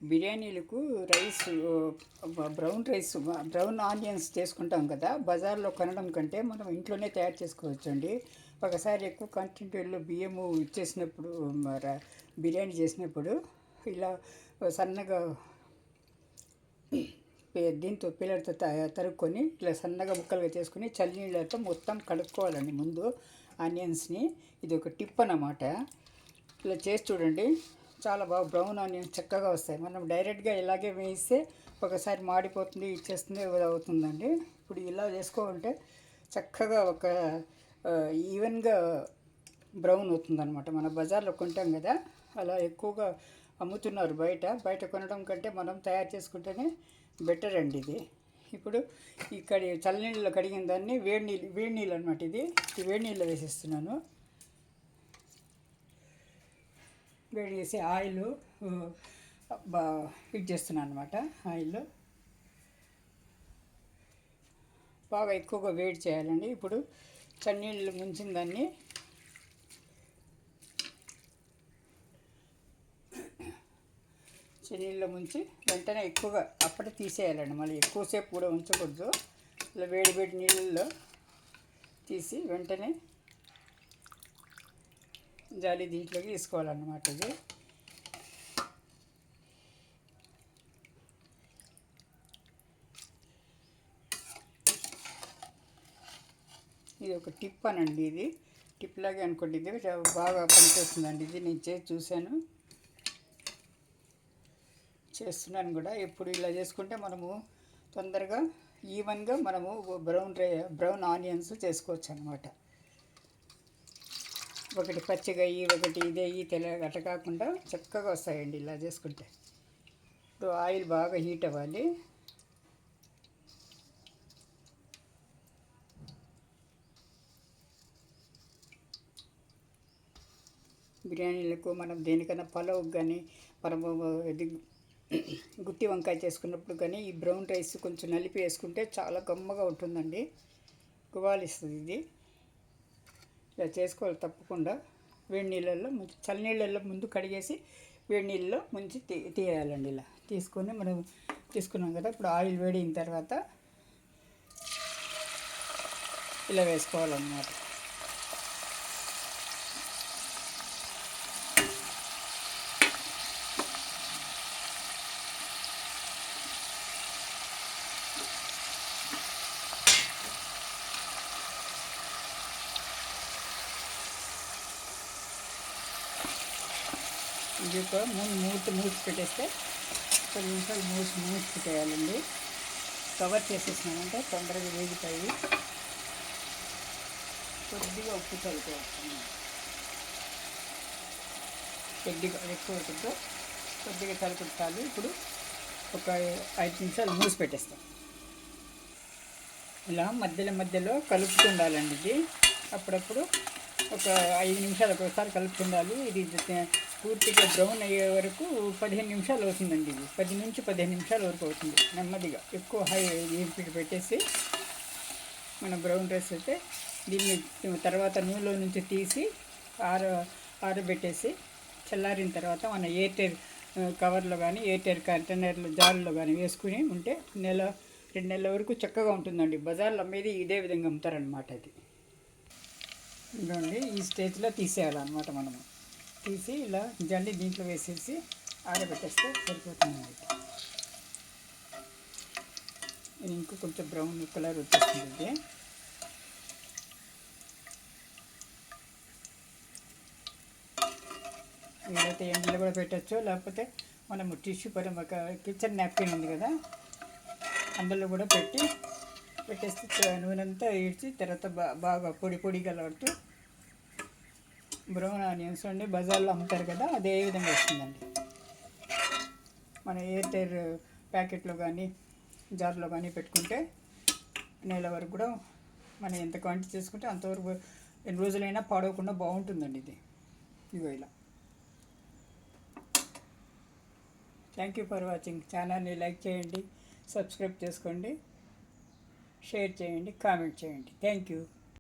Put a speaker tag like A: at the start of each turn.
A: బిర్యానీలకు rice brown onions చేసుకుంటాం కదా, బజార్లో కొనడం కంటే మనం ఇంట్లోనే తయారు చేసుకోవచ్చండి. ఒకసారి ఎక్కువ క్వాంటిటీలో బియ్యము ఇచ్చేసినప్పుడు బిర్యానీ చేసినప్పుడు ఇలా సన్నగా దీంతో పిల్లలతో తరుక్కొని ఇలా సన్నగా ముక్కలుగా చేసుకుని చల్లనీళ్ళతో మొత్తం కడుక్కోవాలండి ముందు ఆనియన్స్ని. ఇది ఒక టిప్ అన్నమాట. ఇలా చేసి చూడండి, చాలా బాగా బ్రౌన్ ఆనియన్స్ చక్కగా వస్తాయి. మనం డైరెక్ట్గా ఇలాగే వేయిస్తే ఒకసారి మాడిపోతుంది, ఇచ్చేస్తుంది, అవుతుందండి. ఇప్పుడు ఇలా చేసుకోవాలంటే చక్కగా ఒక ఈవెన్గా బ్రౌన్ అవుతుందన్నమాట. మన బజార్లో కొంటాం కదా, అలా ఎక్కువగా అమ్ముతున్నారు బయట కొనడం కంటే మనం తయారు చేసుకుంటేనే బెటర్ అండి ఇది. ఇప్పుడు ఇక్కడ చల్లనీళ్ళలో కడిగిన దాన్ని వేడి నీళ్ళు అనమాట. ఇది వేడి నీళ్ళు వేసేస్తున్నాను. వేడి చేసి ఆయిల్ హీట్ చేస్తున్నాను అనమాట. ఆయిల్ బాగా ఎక్కువగా వేడి చేయాలండి. ఇప్పుడు చన్నీళ్ళు ముంచిన దాన్ని చన్నీళ్ళలో ముంచి వెంటనే ఎక్కువగా అప్పుడే తీసేయాలండి. మళ్ళీ ఎక్కువసేపు కూడా ఉంచకూడదు. ఇలా వేడి నీళ్ళల్లో తీసి వెంటనే జాలి దీంట్లోకి తీసుకోవాలన్నమాట. ఇది ఒక టిప్ అనండి. ఇది టిప్ లాగే అనుకోండి. ఇది బాగా పనిచేస్తుందండి. ఇది నేను చేస్తున్నాను కూడా. ఎప్పుడు ఇలా చేసుకుంటే మనము తొందరగా ఈవెన్గా మనము బ్రౌన్ ఆనియన్స్ చేసుకోవచ్చు అన్నమాట. ఒకటి పచ్చిగా ఒకటి ఇదే తెల్లగా అట్లా కాకుండా చక్కగా వస్తాయండి ఇలా చేసుకుంటే. ఇప్పుడు ఆయిల్ బాగా హీట్ అవ్వాలి. బిర్యానీలకు మనం దేనికైనా పలావ్కి కానీ మనము గుత్తి వంకాయ చేసుకున్నప్పుడు కానీ ఈ బ్రౌన్ రైస్ కొంచెం నలిపి వేసుకుంటే చాలా గమ్మగా ఉంటుందండి, గువాలిస్తుంది ఇది. ఇలా చేసుకోవాలి తప్పకుండా. వేడి నీళ్ళల్లో ముంచి చల్లనీళ్ళల్లో ముందు కడిగేసి వేడి నీళ్ళలో ముంచి తీయాలండి. ఇలా తీసుకొని మనం తీసుకున్నాం కదా, ఇప్పుడు ఆయిల్ వేడిన తర్వాత ఇలా వేసుకోవాలన్నమాట. ఇది ఒక మూసి పెట్టేస్తే 10 నిమిషాలు మూసి పెట్టేయాలండి. కవర్ చేసేసినామంటే తొందరగా వేగుతాయి. కొద్దిగా ఉప్పు చల్లుకోవచ్చు. కొద్దిగా ఎక్కువ ఉప్పుతో కొద్దిగా చల్లుకుంటాలి. ఇప్పుడు ఒక 5 నిమిషాలు మూసి పెట్టేస్తాం. ఇలా మధ్యలో కలుపుతుండాలండి. ఇది అప్పుడప్పుడు ఒక 5 నిమిషాలు ఒకసారి కలుపుతుండాలి. ఇది పూర్తిగా బ్రౌన్ అయ్యే వరకు 15 నిమిషాలు అవుతుందండి. ఇది 10 నుంచి 15 నిమిషాల వరకు అవుతుంది. నెమ్మదిగా ఎక్కువ హై వేడికి పెట్టేసి మన బ్రౌన్ రైస్ అయితే దీన్ని తర్వాత నూనెలో నుంచి తీసి ఆరబెట్టేసి చల్లారిన తర్వాత మన ఎయిర్టైర్ కవర్లో కానీ ఎయిర్టైర్ కంటైనర్లో జార్లో కానీ వేసుకుని ఉంటే 1-2 నెలల వరకు చక్కగా ఉంటుందండి. బజార్లో అమ్మేది ఇదే విధంగా అమ్ముతారనమాట. అది ఇదండి. ఈ స్టేజ్లో తీసేయాలన్నమాట. మనము తీసి ఇలా జల్లి దీంట్లో వేసేసి ఆరబెట్టేస్తే సరిపోతుందండి. ఇది ఇంకో కొంచెం బ్రౌన్ కలర్ వచ్చేస్తుంది. వీలైతే ఎండలో కూడా పెట్టచ్చు, లేకపోతే మనము టిష్యూ ఒక కిచెన్ నాప్కిన్ ఉంది కదా, అందులో కూడా పెట్టేస్తే నూనె అంతా ఈడ్చి తర్వాత బాగా పొడిగా లాడుతూ బ్రౌన్ ఆనియన్స్ అండి బజార్లో అమ్ముతారు కదా, అదే విధంగా వస్తుందండి. మన ఎయిర్టైర్ ప్యాకెట్లో కానీ జార్లో కానీ పెట్టుకుంటే నెల వరకు కూడా మనం ఎంత క్వాంటిటీ చేసుకుంటే అంతవరకు ఎన్ని రోజులైనా పాడవకుండా బాగుంటుందండి ఇది. ఇగో ఇలా. Thank you for watching. ఛానల్ని లైక్ చేయండి, సబ్స్క్రైబ్ చేసుకోండి, షేర్ చేయండి, కామెంట్ చేయండి. Thank you.